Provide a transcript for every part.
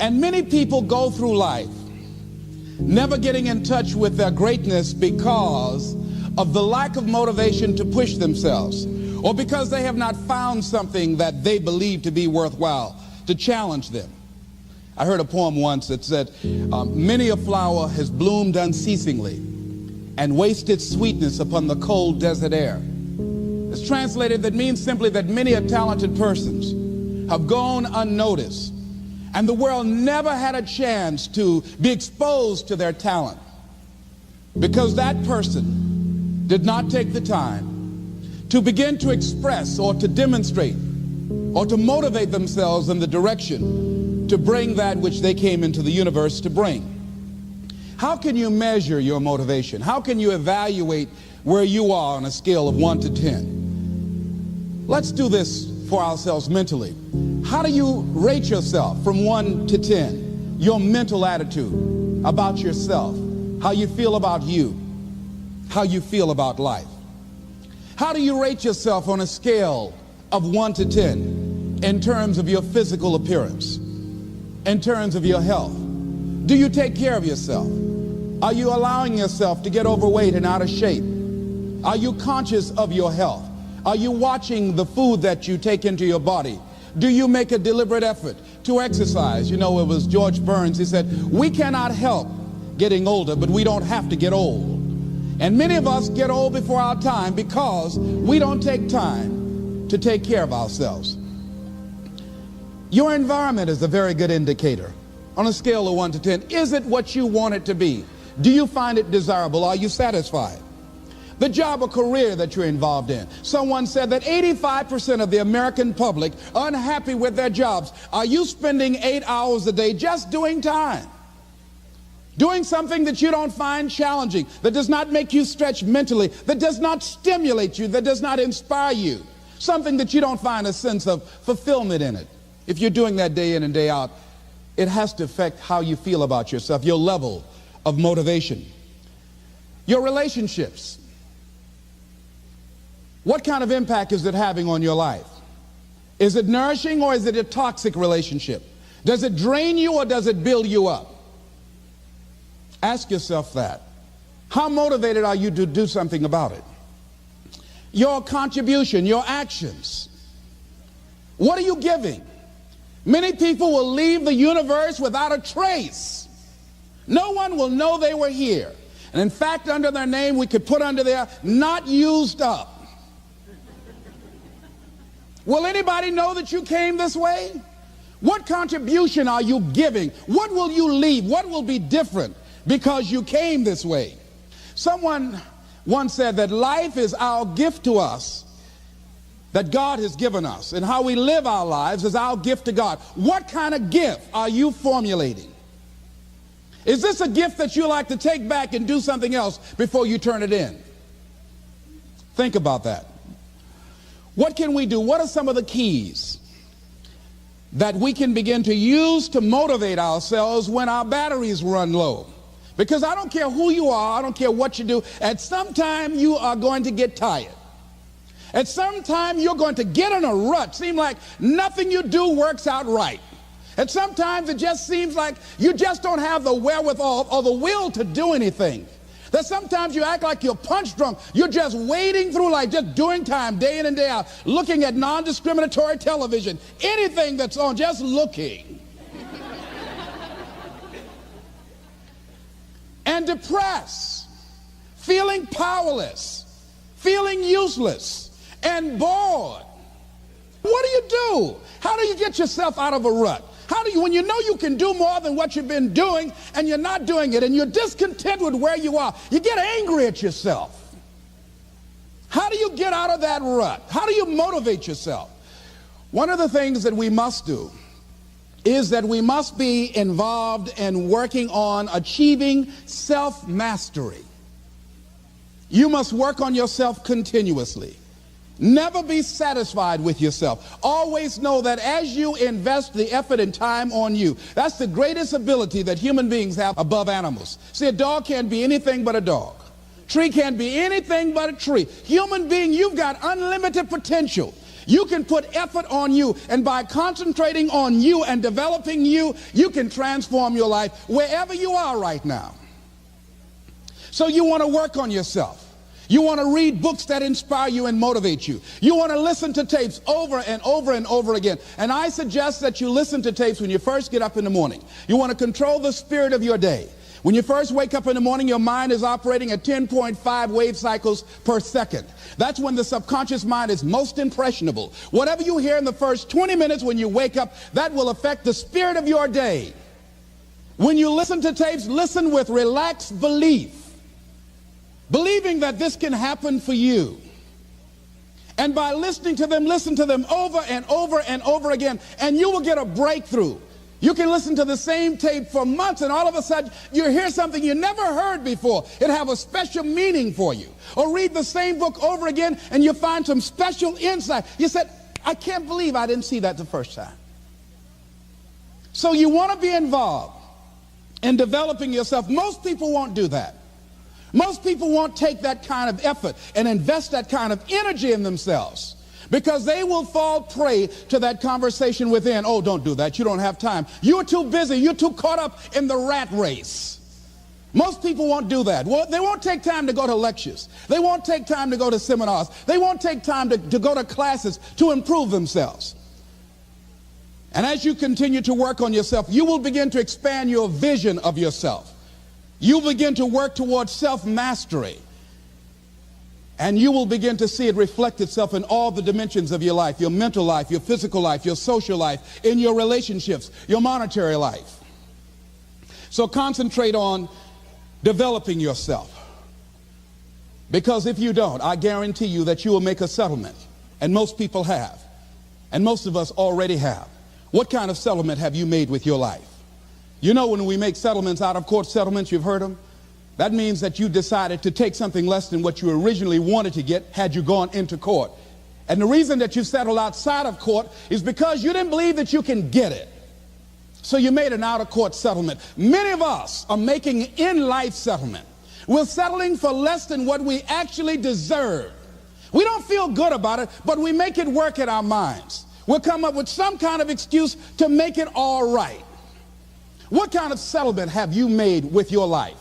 And many people go through life never getting in touch with their greatness because of the lack of motivation to push themselves, or because they have not found something that they believe to be worthwhile to challenge them. I heard a poem once that said, many a flower has bloomed unceasingly and wasted sweetness upon the cold desert air. It's translated, that means simply that many a talented persons have gone unnoticed, and the world never had a chance to be exposed to their talent because that person did not take the time to begin to express or to demonstrate or to motivate themselves in the direction to bring that which they came into the universe to bring. How can you measure your motivation? How can you evaluate where you are on a scale of 1 to 10? Let's do this for ourselves mentally. How do you rate yourself from 1 to 10? Your mental attitude about yourself, how you feel about you, how you feel about life. How do you rate yourself on a scale of 1 to 10 in terms of your physical appearance, in terms of your health? Do you take care of yourself? Are you allowing yourself to get overweight and out of shape? Are you conscious of your health? Are you watching the food that you take into your body? Do you make a deliberate effort to exercise? You know, it was George Burns, he said, we cannot help getting older, but we don't have to get old. And many of us get old before our time because we don't take time to take care of ourselves. Your environment is a very good indicator. On a scale of 1 to 10, is it what you want it to be? Do you find it desirable? Are you satisfied? The job or career that you're involved in. Someone said that 85% of the American public are unhappy with their jobs. Are you spending 8 hours a day just doing time? Doing something that you don't find challenging, that does not make you stretch mentally, that does not stimulate you, that does not inspire you. Something that you don't find a sense of fulfillment in it. If you're doing that day in and day out, it has to affect how you feel about yourself, your level of motivation. Your relationships. What kind of impact is it having on your life? Is it nourishing or is it a toxic relationship? Does it drain you or does it build you up? Ask yourself that. How motivated are you to do something about it? Your contribution, your actions. What are you giving? Many people will leave the universe without a trace. No one will know they were here. And in fact, under their name, we could put under there, not used up. Will anybody know that you came this way? What contribution are you giving? What will you leave? What will be different because you came this way? Someone once said that life is our gift to us that God has given us, and how we live our lives is our gift to God. What kind of gift are you formulating? Is this a gift that you like to take back and do something else before you turn it in? Think about that. What can we do? What are some of the keys that we can begin to use to motivate ourselves when our batteries run low? Because I don't care who you are, I don't care what you do, at some time you are going to get tired. At some time you're going to get in a rut. Seem like nothing you do works out right. And sometimes it just seems like you just don't have the wherewithal or the will to do anything. That sometimes you act like you're punch drunk. You're just wading through life, just doing time day in and day out, looking at non-discriminatory television, anything that's on, just looking. And depressed, feeling powerless, feeling useless, and bored. What do you do? How do you get yourself out of a rut? How do you, when you know you can do more than what you've been doing and you're not doing it and you're discontent with where you are, you get angry at yourself. How do you get out of that rut? How do you motivate yourself? One of the things that we must do is that we must be involved in working on achieving self-mastery. You must work on yourself continuously. Never be satisfied with yourself. Always know that as you invest the effort and time on you, that's the greatest ability that human beings have above animals. See, a dog can't be anything but a dog. Tree can't be anything but a tree. Human being, you've got unlimited potential. You can put effort on you, and by concentrating on you and developing you, you can transform your life wherever you are right now. So you want to work on yourself. You want to read books that inspire you and motivate you. You want to listen to tapes over and over and over again. And I suggest that you listen to tapes when you first get up in the morning. You want to control the spirit of your day. When you first wake up in the morning, your mind is operating at 10.5 wave cycles per second. That's when the subconscious mind is most impressionable. Whatever you hear in the first 20 minutes when you wake up, that will affect the spirit of your day. When you listen to tapes, listen with relaxed belief, believing that this can happen for you. And by listening to them, listen to them over and over and over again, and you will get a breakthrough. You can listen to the same tape for months, and all of a sudden you hear something you never heard before. It have a special meaning for you. Or read the same book over again, and you find some special insight. You said, I can't believe I didn't see that the first time. So you want to be involved in developing yourself. Most people won't do that. Most people won't take that kind of effort and invest that kind of energy in themselves, because they will fall prey to that conversation within. Oh, don't do that. You don't have time. You're too busy. You're too caught up in the rat race. Most people won't do that. Well, they won't take time to go to lectures. They won't take time to go to seminars. They won't take time to go to classes to improve themselves. And as you continue to work on yourself, you will begin to expand your vision of yourself. You begin to work towards self-mastery. And you will begin to see it reflect itself in all the dimensions of your life, your mental life, your physical life, your social life, in your relationships, your monetary life. So concentrate on developing yourself. Because if you don't, I guarantee you that you will make a settlement. And most people have. And most of us already have. What kind of settlement have you made with your life? You know, when we make settlements, out of court settlements, you've heard them. That means that you decided to take something less than what you originally wanted to get had you gone into court. And the reason that you settled outside of court is because you didn't believe that you can get it. So you made an out-of-court settlement. Many of us are making in-life settlement. We're settling for less than what we actually deserve. We don't feel good about it, but we make it work in our minds. We'll come up with some kind of excuse to make it all right. What kind of settlement have you made with your life?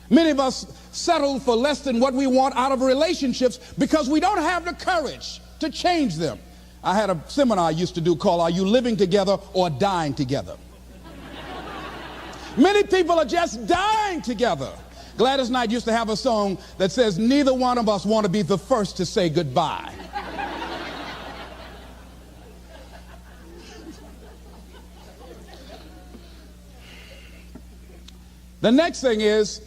Many of us settle for less than what we want out of relationships because we don't have the courage to change them. I had a seminar I used to do called, Are You Living Together or Dying Together? Many people are just dying together. Gladys Knight used to have a song that says, neither one of us want to be the first to say goodbye. The next thing is,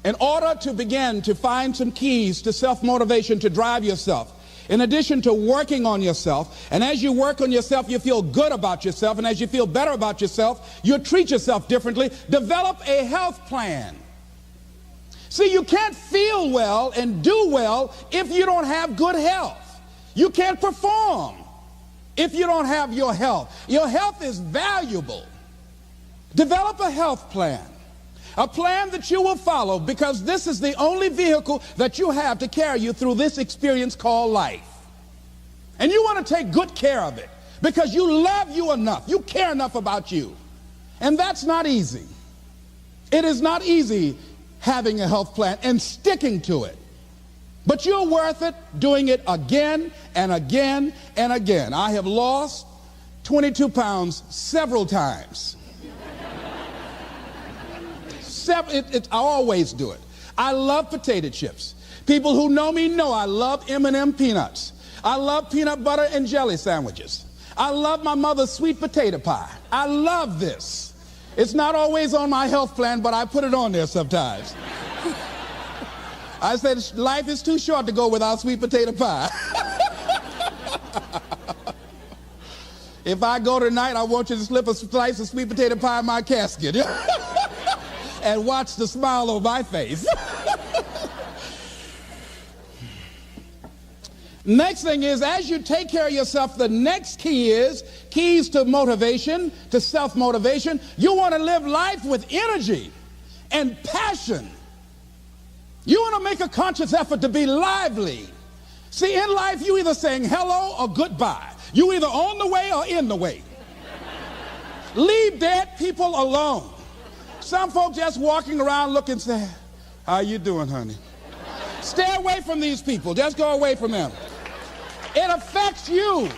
in order to begin to find some keys to self-motivation to drive yourself, in addition to working on yourself, and as you work on yourself, you feel good about yourself, and as you feel better about yourself, you treat yourself differently. Develop a health plan. See, you can't feel well and do well if you don't have good health. You can't perform if you don't have your health. Your health is valuable. Develop a health plan. A plan that you will follow, because this is the only vehicle that you have to carry you through this experience called life. And you want to take good care of it because you love you enough. You care enough about you. And that's not easy. It is not easy having a health plan and sticking to it. But you're worth it doing it again and again and again. I have lost 22 pounds several times. I always do it. I love potato chips. People who know me know I love M&M peanuts. I love peanut butter and jelly sandwiches. I love my mother's sweet potato pie. I love this. It's not always on my health plan, but I put it on there sometimes. I said life is too short to go without sweet potato pie. If I go tonight, I want you to slip a slice of sweet potato pie in my casket. And watch the smile on my face. Next thing is, as you take care of yourself, the next key is keys to motivation, to self-motivation. You want to live life with energy and passion. You want to make a conscious effort to be lively. See, in life, you either saying hello or goodbye. You either on the way or in the way. Leave dead people alone. Some folks just walking around looking sad. How you doing, honey? Stay away from these people. Just go away from them. It affects you.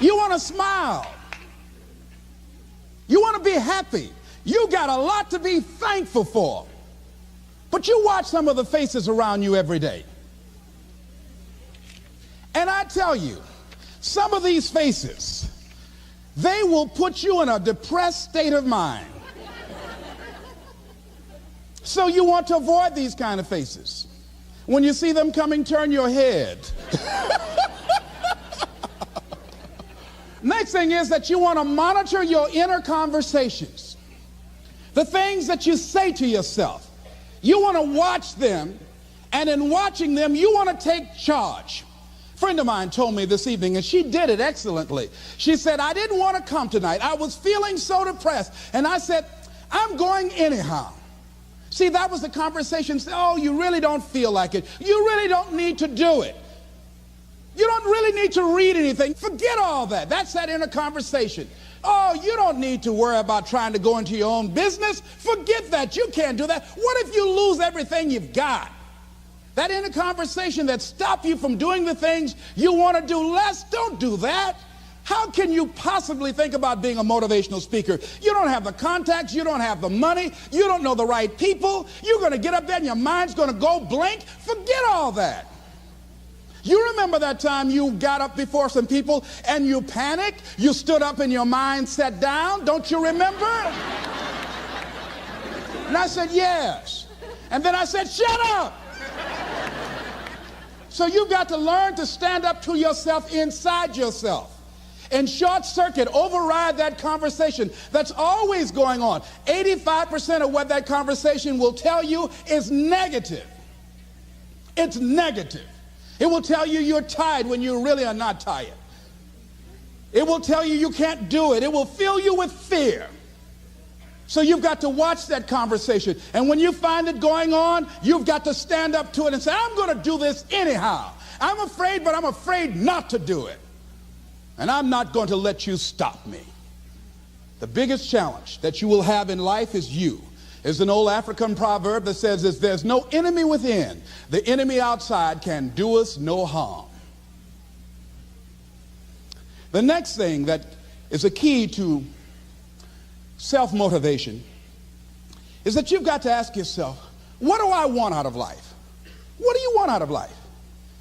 You want to smile. You want to be happy. You got a lot to be thankful for. But you watch some of the faces around you every day. And I tell you, some of these faces, they will put you in a depressed state of mind. So you want to avoid these kind of faces. When you see them coming, turn your head. Next thing is that you want to monitor your inner conversations. The things that you say to yourself. You want to watch them, and in watching them, you want to take charge. A friend of mine told me this evening, and she did it excellently. She said, I didn't want to come tonight. I was feeling so depressed. And I said, I'm going anyhow. See, that was the conversation. Oh, you really don't feel like it. You really don't need to do it. You don't really need to read anything. Forget all that. That's that inner conversation. Oh, you don't need to worry about trying to go into your own business. Forget that. You can't do that. What if you lose everything you've got? That inner conversation that stops you from doing the things you want to do less, don't do that. How can you possibly think about being a motivational speaker? You don't have the contacts. You don't have the money. You don't know the right people. You're going to get up there and your mind's going to go blank. Forget all that. You remember that time you got up before some people and you panicked? You stood up and your mind sat down? Don't you remember? And I said, yes. And then I said, shut up. So you've got to learn to stand up to yourself inside yourself and short circuit, override that conversation that's always going on. 85% of what that conversation will tell you is negative. It's negative. It will tell you you're tired when you really are not tired. It will tell you you can't do it. It will fill you with fear. So you've got to watch that conversation. And when you find it going on, you've got to stand up to it and say, I'm going to do this anyhow. I'm afraid, but I'm afraid not to do it. And I'm not going to let you stop me. The biggest challenge that you will have in life is you. There's an old African proverb that says, if there's no enemy within, the enemy outside can do us no harm. The next thing that is a key to self-motivation is that you've got to ask yourself, what do I want out of life? What do you want out of life?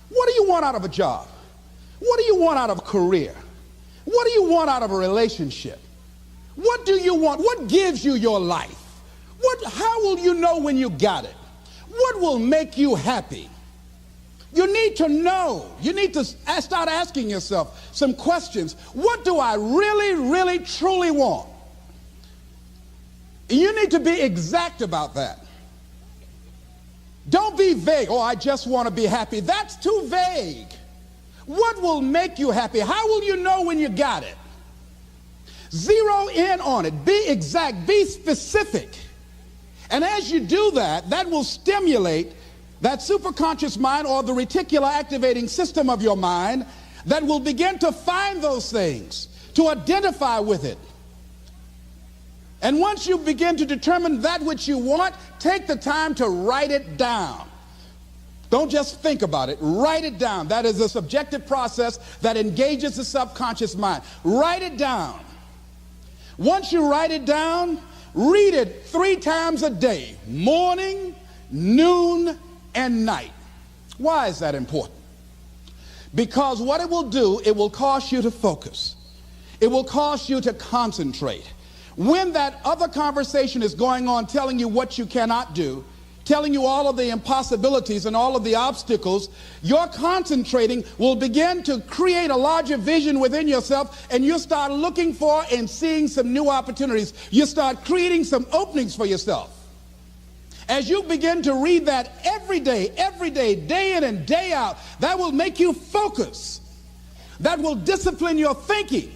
What do you want out of a job? What do you want out of a career? What do you want out of a relationship? What do you want? What gives you your life? How will you know when you got it? What will make you happy? You need to know. You need to start asking yourself some questions. What do I really, really, truly want? You need to be exact about that. Don't be vague. Oh, I just want to be happy. That's too vague. What will make you happy? How will you know when you got it? Zero in on it. Be exact. Be specific. And as you do that, that will stimulate that superconscious mind or the reticular activating system of your mind that will begin to find those things, to identify with it. And once you begin to determine that which you want, take the time to write it down. Don't just think about it. Write it down. That is a subjective process that engages the subconscious mind. Write it down. Once you write it down, read it 3 times a day, morning, noon, and night. Why is that important? Because what it will do, it will cause you to focus. It will cause you to concentrate. When that other conversation is going on telling you what you cannot do, telling you all of the impossibilities and all of the obstacles, your concentrating will begin to create a larger vision within yourself, and you'll start looking for and seeing some new opportunities. You start creating some openings for yourself. As you begin to read that every day, day in and day out, that will make you focus. That will discipline your thinking.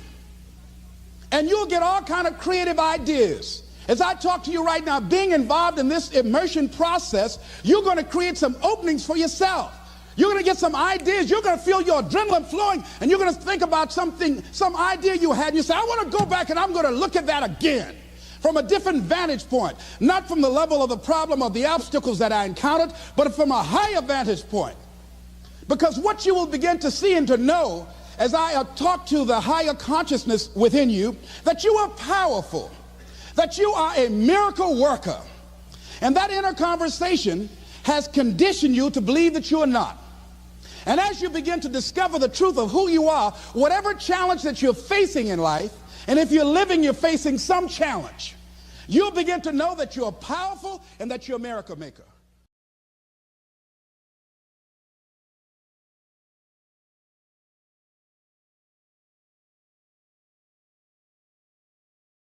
And you'll get all kind of creative ideas. As I talk to you right now, being involved in this immersion process, you're going to create some openings for yourself. You're going to get some ideas. You're going to feel your adrenaline flowing, and you're going to think about something, some idea you had, and you say, I want to go back and I'm going to look at that again from a different vantage point, not from the level of the problem or the obstacles that I encountered, but from a higher vantage point. Because what you will begin to see and to know as I talk to the higher consciousness within you, that you are powerful, that you are a miracle worker. And that inner conversation has conditioned you to believe that you are not. And as you begin to discover the truth of who you are, whatever challenge that you're facing in life, and if you're living, you're facing some challenge, you'll begin to know that you're powerful and that you're a miracle maker.